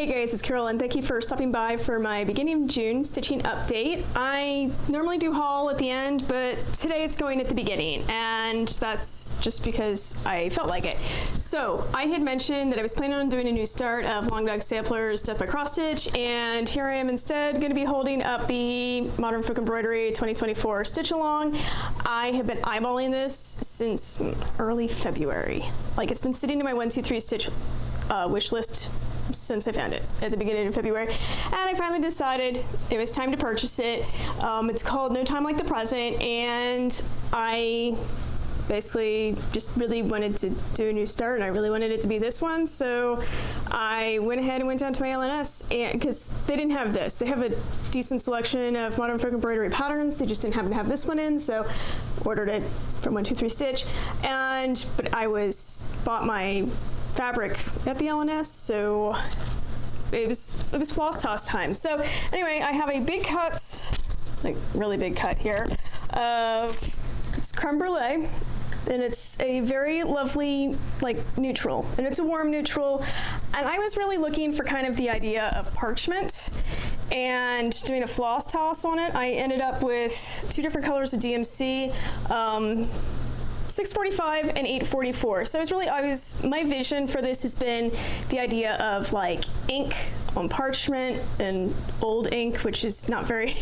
Hey guys, it's Carol and thank you for stopping by for my beginning of June stitching update. I normally do haul at the end, but today it's going at the beginning, and that's just because I felt like it. So I had mentioned that I was planning on doing a new start of Long Dog Samplers Death by Cross Stitch, and here I am instead going to be holding up the Modern Folk Embroidery 2024 Stitch Along. I have been eyeballing this since early February. Like, it's been sitting in my 123 Stitch wish list since I found it at the beginning of February, and I finally decided it was time to purchase it. It's called No Time Like the Present, and I basically just really wanted to do a new start, and I really wanted it to be this one, so I went ahead and went down to my LNS, and because they didn't have this. They have a decent selection of Modern Folk Embroidery patterns, they just didn't happen to have this one in, so ordered it from 123 Stitch, but I bought my fabric at the LNS, so it was floss toss time. So anyway, I have a big cut, like really big cut here, it's creme brulee, and it's a very lovely like neutral, and it's a warm neutral, and I was really looking for kind of the idea of parchment and doing a floss toss on it. I ended up with two different colors of DMC, 645 and 844. So my vision for this has been the idea of like ink on parchment and old ink, which is not very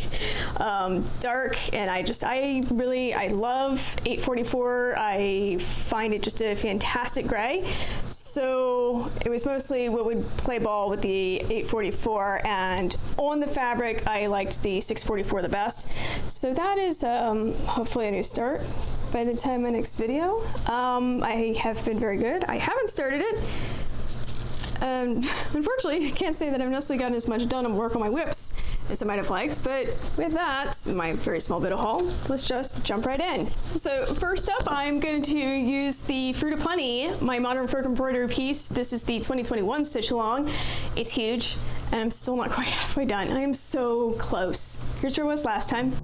dark, and I love 844. I find it just a fantastic gray. So it was mostly what would play ball with the 844, and on the fabric I liked the 644 the best. So that is hopefully a new start by the time my next video. I have been very good. I haven't started it. Unfortunately, I can't say that I've necessarily gotten as much done on work on my whips as I might have liked, but with that, my very small bit of haul, let's just jump right in. So first up, I'm going to use the Fruit of Plenty, my Modern Folk Embroidery piece. This is the 2021 Stitch Along. It's huge, and I'm still not quite halfway done. I am so close. Here's where I was last time.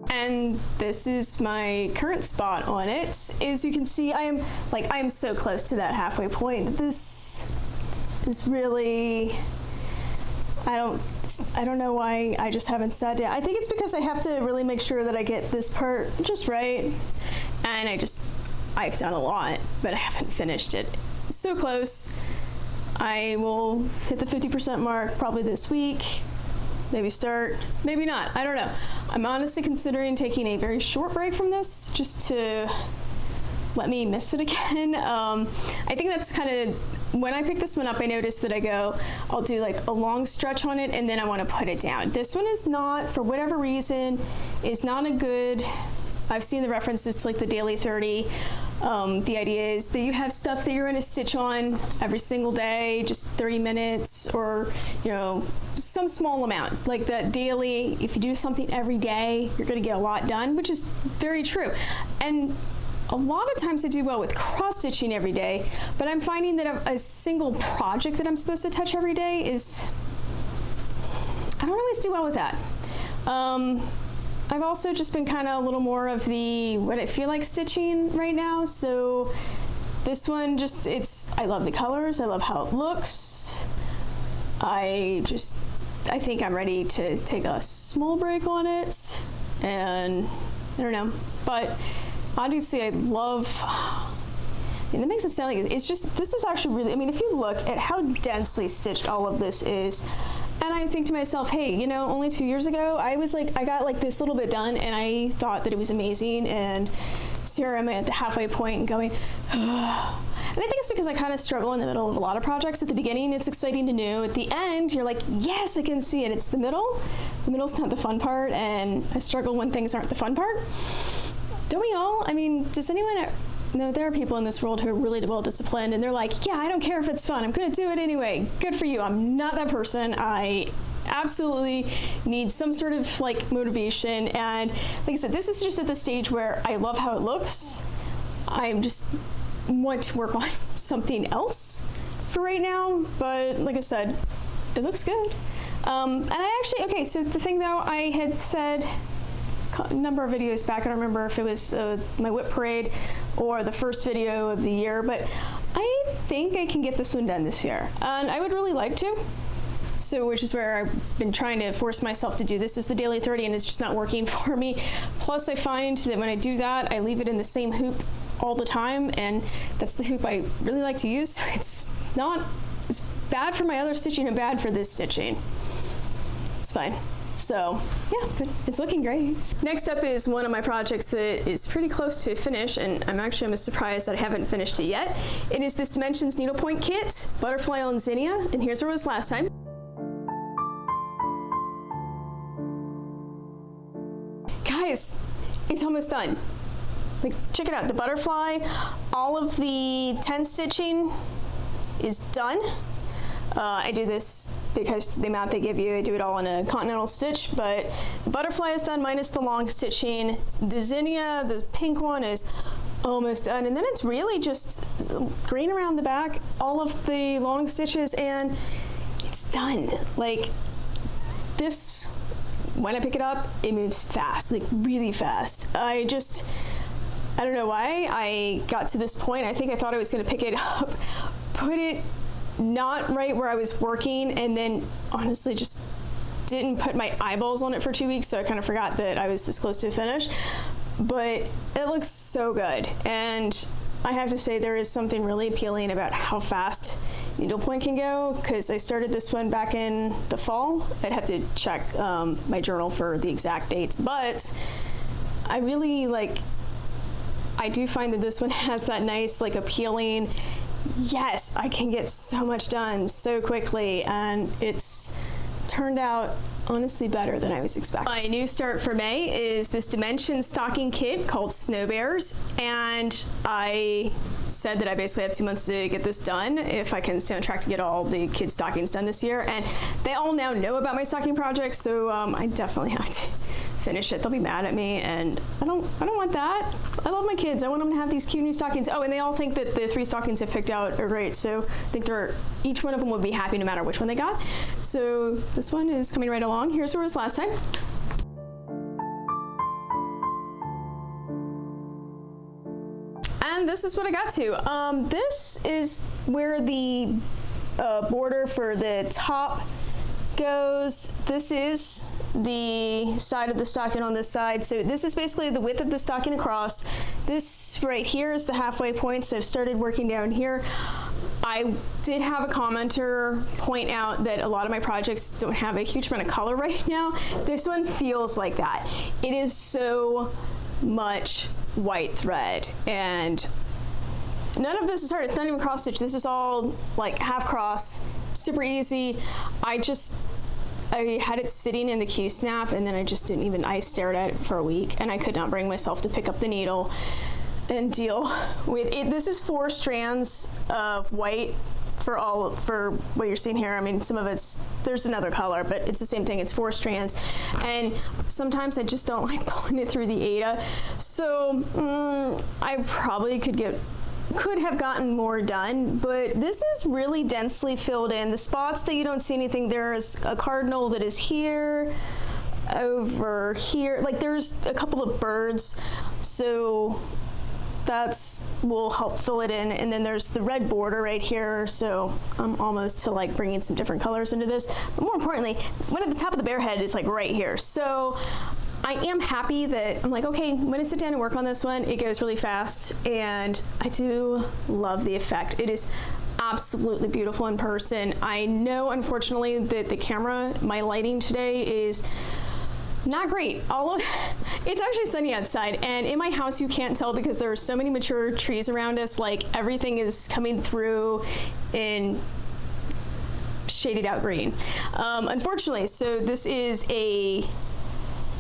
And this is my current spot on it. As you can see, I am so close to that halfway point. This is really, I don't know why I just haven't sat down. I think it's because I have to really make sure that I get this part just right. And I've done a lot, but I haven't finished it. It's so close. I will hit the 50% mark probably this week. Maybe start, maybe not, I don't know. I'm honestly considering taking a very short break from this just to let me miss it again. I think that's kind of, when I pick this one up, I noticed that I'll do like a long stretch on it and then I want to put it down. This one is not, for whatever reason, is not a good, I've seen the references to like the daily 30. The idea is that you have stuff that you're going to stitch on every single day, just 30 minutes or, some small amount. Like that daily, if you do something every day, you're going to get a lot done, which is very true. And a lot of times I do well with cross stitching every day, but I'm finding that a single project that I'm supposed to touch every day I don't always do well with that. I've also just been kind of a little more of the what I feel like stitching right now. So this one I love the colors. I love how it looks. I think I'm ready to take a small break on it, and I don't know, but obviously I love, and it makes it sound like this is actually really, if you look at how densely stitched all of this is, and I think to myself, hey, only 2 years ago, I got like this little bit done, and I thought that it was amazing, and here I'm at the halfway point and going, and I think it's because I kind of struggle in the middle of a lot of projects. At the beginning, it's exciting and new. At the end, you're like, yes, I can see it. It's the middle. The middle's not the fun part, and I struggle when things aren't the fun part. Don't we all? Does anyone no, there are people in this world who are really well disciplined, and they're like, yeah, I don't care if it's fun, I'm gonna do it anyway. Good for you. I'm not that person. I absolutely need some sort of like motivation, and like I said, this is just at the stage where I love how it looks. I just want to work on something else for right now, but like I said, it looks good. And I actually, okay, so the thing though, I had said a number of videos back. I don't remember if it was my whip parade or the first video of the year, but I think I can get this one done this year, and I would really like to. So, which is where I've been trying to force myself to do this is the daily 30, and it's just not working for me. Plus, I find that when I do that, I leave it in the same hoop all the time, and that's the hoop I really like to use. It's bad for my other stitching and bad for this stitching. It's fine. So yeah, but it's looking great. Next up is one of my projects that is pretty close to a finish, and I'm almost surprised that I haven't finished it yet. It is this Dimensions needlepoint kit, Butterfly on Zinnia, and here's where it was last time. Guys, it's almost done. Like, check it out, the butterfly, all of the 10 stitching is done. I do this because the amount they give you, I do it all in a continental stitch, but the butterfly is done minus the long stitching. The Zinnia, the pink one, is almost done, and then it's really just green around the back, all of the long stitches, and it's done. Like, this, when I pick it up, it moves fast, like really fast. I don't know why I got to this point. I think I thought I was gonna pick it up, put it not right where I was working, and then honestly just didn't put my eyeballs on it for 2 weeks, so I kind of forgot that I was this close to a finish. But it looks so good, and I have to say there is something really appealing about how fast needlepoint can go, because I started this one back in the fall. I'd have to check my journal for the exact dates, but I really I do find that this one has that nice, appealing, yes, I can get so much done so quickly, and it's turned out honestly better than I was expecting. My new start for May is this Dimensions stocking kit called Snow Bears, and I said that I basically have 2 months to get this done if I can stay on track to get all the kids' stockings done this year, and they all now know about my stocking project, so I definitely have to finish it. They'll be mad at me, and I don't want that. I love my kids. I want them to have these cute new stockings. Oh, and they all think that the 3 stockings I've picked out are great, so I think each one of them would be happy no matter which one they got. So this one is coming right along. Here's where it was last time. And this is what I got to. This is where the border for the top goes. This is the side of the stocking on this side. So this is basically the width of the stocking across. This right here is the halfway point, so I've started working down here. I did have a commenter point out that a lot of my projects don't have a huge amount of color right now. This one feels like that. It is so much white thread, and none of this is hard. It's not even cross stitch. This is all half cross, super easy. I had it sitting in the Q-snap, and then I stared at it for a week, and I could not bring myself to pick up the needle and deal with it. This is 4 strands of white for what you're seeing here. I mean, some of there's another color, but it's the same thing. It's 4 strands, and sometimes I just don't like pulling it through the Ada. So I probably could have gotten more done, but this is really densely filled in. The spots that you don't see anything, there's a cardinal that is here, over here, there's a couple of birds, so will help fill it in, and then there's the red border right here, so I'm almost to bringing some different colors into this. But more importantly, one at the top of the bear head is right here, so I am happy that I'm okay, I'm gonna sit down and work on this one. It goes really fast, and I do love the effect. It is absolutely beautiful in person. I know, unfortunately, that the camera, my lighting today is not great. It's actually sunny outside, and in my house you can't tell because there are so many mature trees around us. Everything is coming through in shaded out green. Unfortunately, so this is a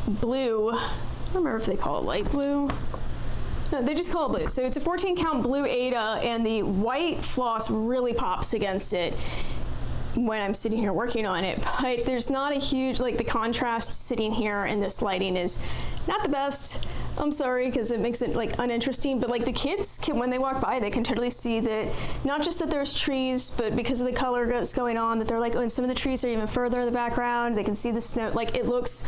blue, I don't remember if they call it light blue. No, they just call it blue. So it's a 14 count blue Ada, and the white floss really pops against it when I'm sitting here working on it. But there's not a huge, the contrast sitting here and this lighting is not the best. I'm sorry, because it makes it uninteresting, but the kids when they walk by, they can totally see that, not just that there's trees, but because of the color that's going on, that they're oh, and some of the trees are even further in the background. They can see the snow. It looks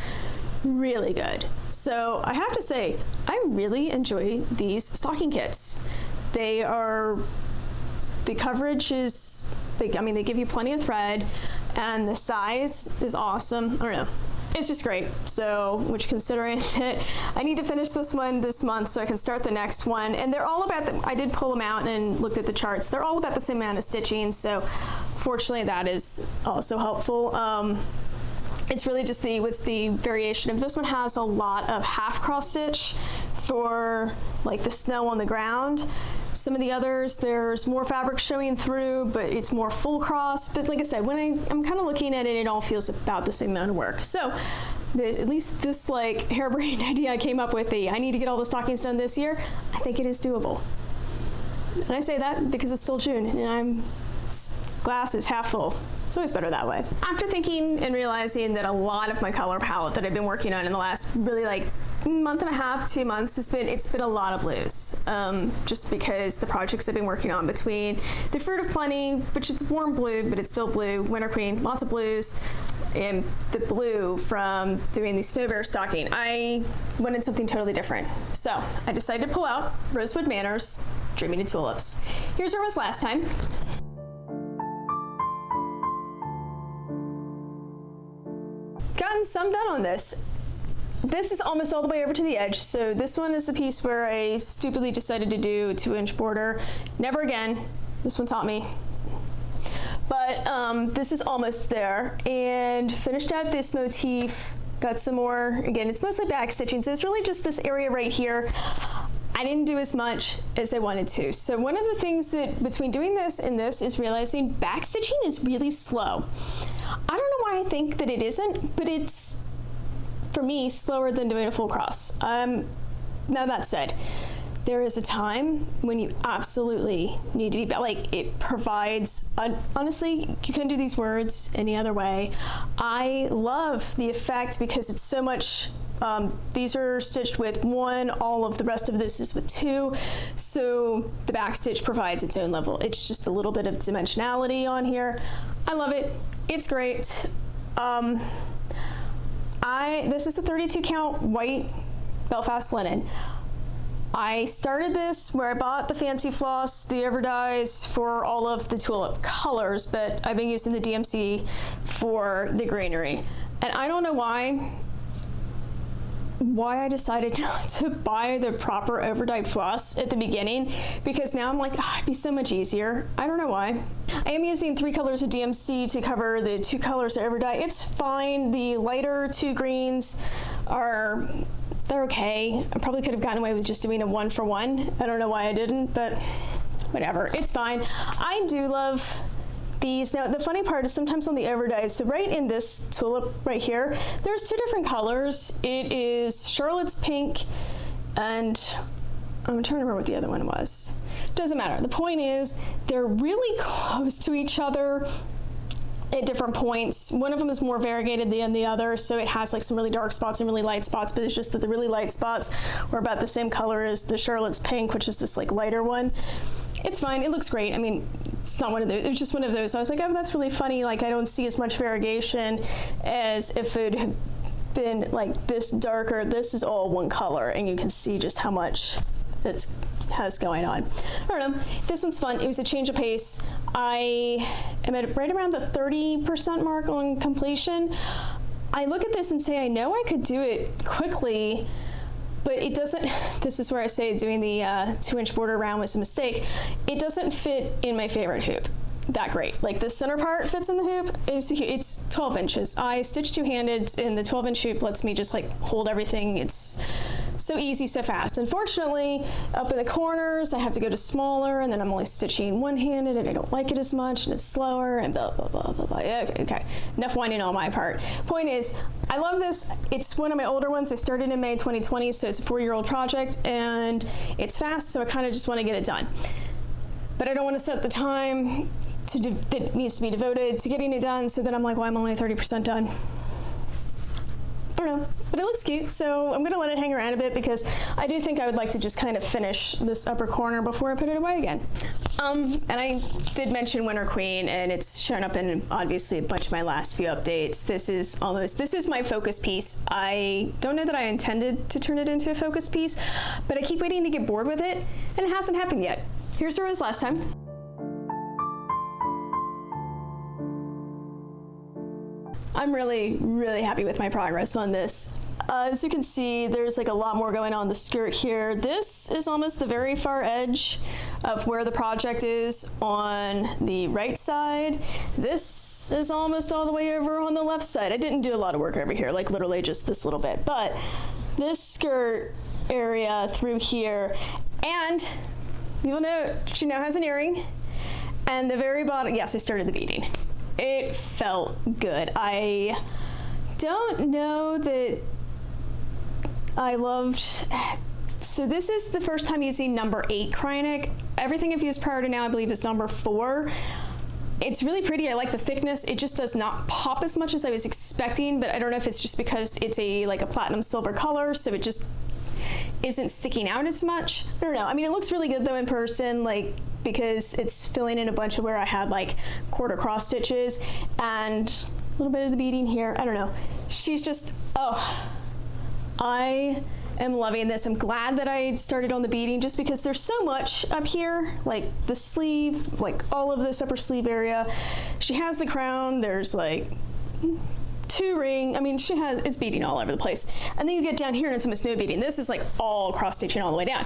really good. So I have to say, I really enjoy these stocking kits. The coverage is, they give you plenty of thread, and the size is awesome. I don't know. It's just great. So, which considering that I need to finish this one this month so I can start the next one. And they're all about I did pull them out and looked at the charts. They're all about the same amount of stitching. So fortunately that is also helpful. It's really just what's the variation of this one has a lot of half cross stitch for like the snow on the ground. Some of the others, there's more fabric showing through, but it's more full cross. But like I said, when I'm kind of looking at it, it all feels about the same amount of work. So at least this like harebrained idea I came up with, I need to get all the stockings done this year, I think it is doable. And I say that because it's still June and glass is half full. It's always better that way. After thinking and realizing that a lot of my color palette that I've been working on in the last really like month and a half, 2 months, it's been a lot of blues. Just because the projects I've been working on between the Fruit of Plenty, which is warm blue, but it's still blue, Winter Queen, lots of blues, and the blue from doing the Snow Bear stocking, I wanted something totally different. So I decided to pull out Rosewood Manor's Dreaming of Tulips. Here's where I was last time. Gotten some done on this. This is almost all the way over to the edge. So this one is the piece where I stupidly decided to do a 2-inch border. Never again. This one taught me. But this is almost there. And finished out this motif. Got some more. Again, it's mostly back stitching. So it's really just this area right here. I didn't do as much as I wanted to. So one of the things that between doing this and this is realizing back stitching is really slow. I don't know why I think that it isn't, but it's, for me, slower than doing a full cross. Now that said, there is a time when you absolutely need to be, like, it provides, honestly, you couldn't do these words any other way. I love the effect because it's so much, these are stitched with 1, all of the rest of this is with 2, so the back stitch provides its own level. It's just a little bit of dimensionality on here. I love it. It's great. This is a 32 count white Belfast linen. I started this where I bought the fancy floss, the overdyes for all of the tulip colors, but I've been using the DMC for the greenery. And I don't know why I decided not to buy the proper overdyed floss at the beginning, because now I'm like, oh, it'd be so much easier. I don't know why. I am using 3 colors of DMC to cover the 2 colors of overdye. It's fine. The lighter 2 greens they're okay. I probably could have gotten away with just doing a 1-for-1. I don't know why I didn't, but whatever, it's fine. I do love these. Now, the funny part is sometimes on the overdyes, so right in this tulip right here, there's 2 different colors. It is Charlotte's Pink, and I'm trying to remember what the other one was. Doesn't matter. The point is, they're really close to each other at different points. One of them is more variegated than the other, so it has like some really dark spots and really light spots, but it's just that the really light spots are about the same color as the Charlotte's Pink, which is this like lighter one. It's fine. It looks great. I mean, it's not one of those. It was just one of those. I was like, oh, that's really funny. Like, I don't see as much variegation as if it had been like this darker. This is all one color, and you can see just how much it has going on. I don't know. This one's fun. It was a change of pace. I am at right around the 30% mark on completion. I look at this and say, I know I could do it quickly, but it doesn't. This is where I say doing the 2-inch border around was a mistake. It doesn't fit in my favorite hoop that great. Like, the center part fits in the hoop. It's 12 inches. I stitch 2-handed, and the 12-inch hoop lets me just like hold everything. It's so easy, so fast. Unfortunately, up in the corners, I have to go to smaller, and then I'm only stitching 1-handed, and I don't like it as much, and it's slower, and blah, blah, blah, blah, blah. Okay. Enough whining on my part. Point is, I love this. It's one of my older ones. I started in May 2020, so it's a 4-year-old project, and it's fast, so I kind of just want to get it done. But I don't want to set the time that needs to be devoted to getting it done, so then I'm like, well, I'm only 30% done. I don't know, but it looks cute, so I'm gonna let it hang around a bit because I do think I would like to just kind of finish this upper corner before I put it away again. And I did mention Winter Queen, and it's shown up in obviously a bunch of my last few updates. This is my focus piece. I don't know that I intended to turn it into a focus piece, but I keep waiting to get bored with it, and it hasn't happened yet. Here's where it was last time. I'm really, really happy with my progress on this. As you can see, there's like a lot more going on the skirt here. This is almost the very far edge of where the project is on the right side. This is almost all the way over on the left side. I didn't do a lot of work over here, like literally just this little bit, but this skirt area through here, and you'll note she now has an earring, and the very bottom, yes, I started the beading. It felt good. I don't know that I loved, so this is the first time using number 8 Kreinik. Everything I've used prior to now, I believe, is number 4. It's really pretty. I like the thickness. It just does not pop as much as I was expecting, but I don't know if it's just because it's like a platinum silver color, so it just isn't sticking out as much. I don't know. I mean, it looks really good though in person, like, because it's filling in a bunch of where I had like quarter cross stitches and a little bit of the beading here. I don't know. She's just, oh, I am loving this. I'm glad that I started on the beading just because there's so much up here, like the sleeve, like all of this upper sleeve area. She has the crown. There's like 2 ring. I mean, it's beading all over the place. And then you get down here and it's almost no beading. This is like all cross stitching all the way down.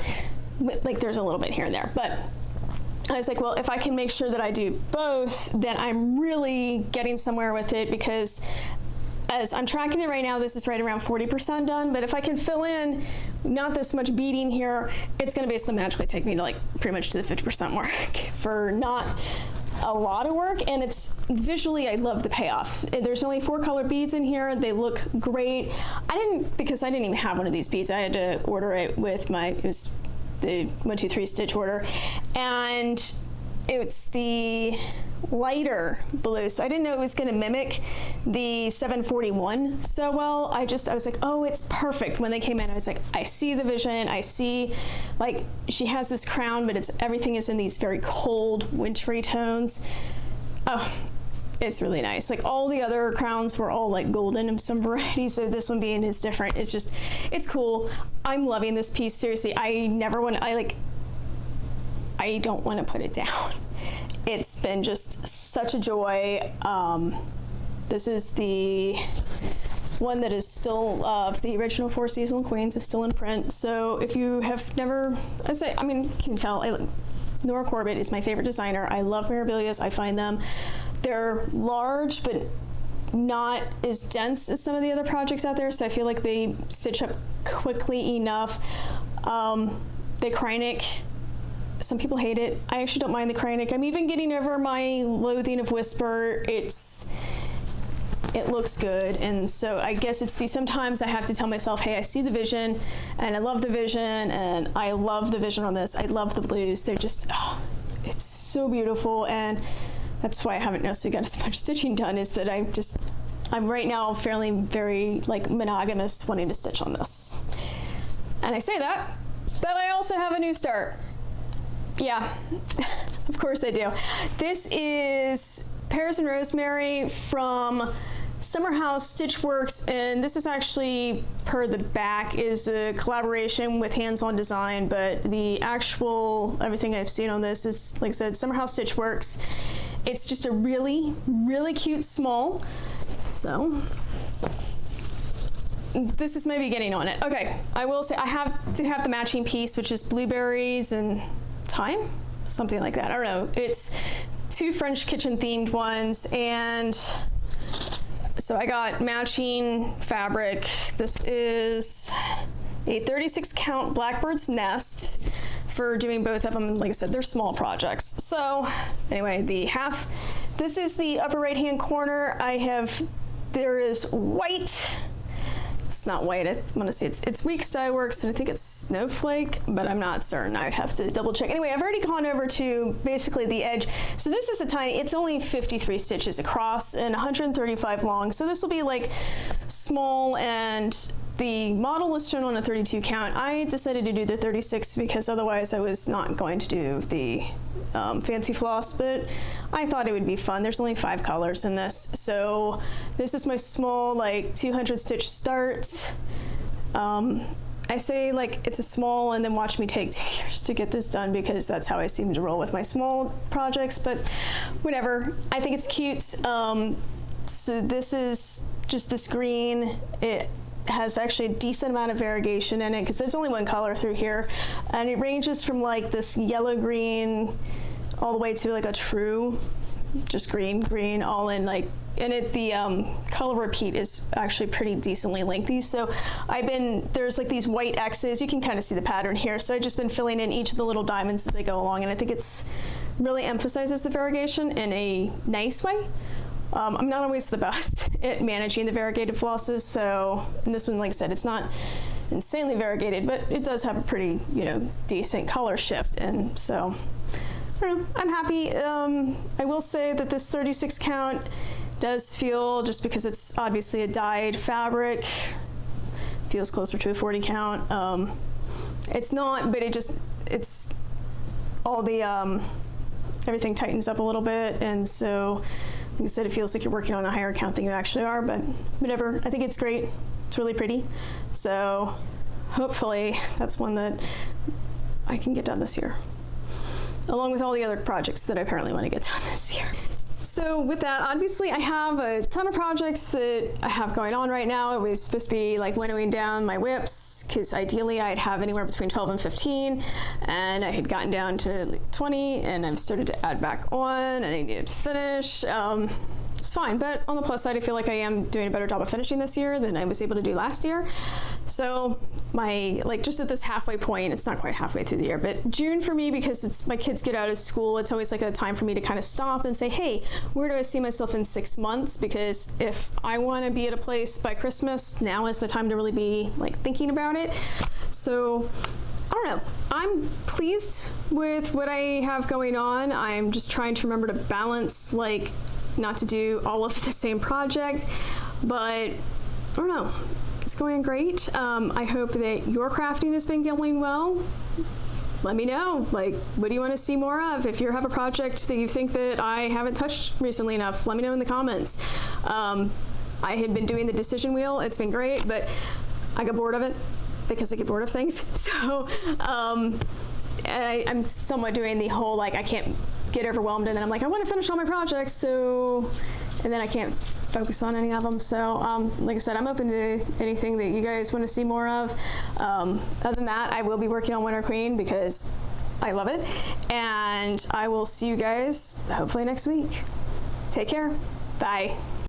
But, like, there's a little bit here and there, but I was like, well, if I can make sure that I do both, then I'm really getting somewhere with it, because as I'm tracking it right now, this is right around 40% done, but if I can fill in not this much beading here, it's gonna basically magically take me to like pretty much to the 50% mark for not a lot of work. And it's visually, I love the payoff. There's only 4 color beads in here. They look great. Because I didn't even have one of these beads. I had to order it with it was the 1-2-3 stitch order, and it's the lighter blue, so I didn't know it was going to mimic the 741 so well. I was like, oh, it's perfect. When they came in, I was like, I see the vision. I see, like, she has this crown, but everything is in these very cold, wintry tones. Oh, it's really nice. Like, all the other crowns were all like golden in some variety, so this one being is different. It's cool. I'm loving this piece. Seriously, I don't want to put it down. It's been just such a joy. This is the one that is still, the original 4 Seasonal Queens is still in print. So if you have never, you can tell, Nora Corbett is my favorite designer. I love Mirabilias. I find them, they're large, but not as dense as some of the other projects out there. So I feel like they stitch up quickly enough. The Kreinik, some people hate it. I actually don't mind the Kreinik. I'm even getting over my loathing of Whisper. It looks good, and so I guess sometimes I have to tell myself, hey, I see the vision, and I love the vision, and I love the vision on this. I love the blues. They're just, it's so beautiful, and that's why I haven't necessarily got as much stitching done, is that I'm right now fairly very like monogamous wanting to stitch on this. And I say that, but I also have a new start. Yeah, of course I do. This is Pears and Rosemary from Summer House Stitchworks, and this is actually, per the back, is a collaboration with Hands On Design, but the actual, everything I've seen on this is, like I said, Summer House Stitchworks. It's just a really, really cute small. So this is my beginning on it. Okay, I will say I have to have the matching piece, which is blueberries and thyme, something like that. I don't know. It's 2 French kitchen themed ones, and so I got matching fabric. This is a 36 count Blackbird's Nest for doing both of them. Like I said, they're small projects. So anyway, this is the upper right hand corner. There is white. It's not white. I'm gonna say it's Weeks Dye Works, and I think it's Snowflake, but I'm not certain. I'd have to double check. Anyway, I've already gone over to basically the edge. So this is it's only 53 stitches across and 135 long. So this will be like small, and the model was shown on a 32 count. I decided to do the 36 because otherwise I was not going to do the fancy floss, but I thought it would be fun. There's only 5 colors in this. So this is my small, like 200 stitch start. I say like it's a small, and then watch me take 2 years to get this done because that's how I seem to roll with my small projects, but whatever. I think it's cute. So this is just this green. It has actually a decent amount of variegation in it because there's only 1 color through here, and it ranges from like this yellow green all the way to like a true just green all in, like, and the color repeat is actually pretty decently lengthy. So there's like these white X's, you can kind of see the pattern here, so I've just been filling in each of the little diamonds as I go along, and I think it's really emphasizes the variegation in a nice way. I'm not always the best at managing the variegated flosses, so in this one, like I said, it's not insanely variegated, but it does have a pretty, decent color shift, and so I don't know, I'm happy. I will say that this 36 count does feel, just because it's obviously a dyed fabric, feels closer to a 40 count. It's not, but it's all the, everything tightens up a little bit, and so like I said, it feels like you're working on a higher count than you actually are, but whatever. I think it's great. It's really pretty. So hopefully that's one that I can get done this year, along with all the other projects that I apparently want to get done this year. So with that, obviously I have a ton of projects that I have going on right now. It was supposed to be like winnowing down my whips, because ideally I'd have anywhere between 12 and 15, and I had gotten down to like 20, and I've started to add back on, and I needed to finish. It's fine, but on the plus side, I feel like I am doing a better job of finishing this year than I was able to do last year. So just at this halfway point, it's not quite halfway through the year, but June for me, because my kids get out of school, it's always like a time for me to kind of stop and say, hey, where do I see myself in 6 months? Because if I want to be at a place by Christmas, now is the time to really be like thinking about it. So I don't know. I'm pleased with what I have going on. I'm just trying to remember to balance, like, not to do all of the same project, but I don't know, it's going great. I hope that your crafting has been going well. Let me know, like, what do you want to see more of? If you have a project that you think that I haven't touched recently enough, let me know in the comments. I had been doing the decision wheel. It's been great, but I got bored of it because I get bored of things. So I'm somewhat doing the whole, like, I can't get overwhelmed, and then I'm like, I want to finish all my projects, so, and then I can't focus on any of them. So like I said, I'm open to anything that you guys want to see more of. Other than that, I will be working on Winter Queen because I love it, and I will see you guys hopefully next week. Take care. Bye.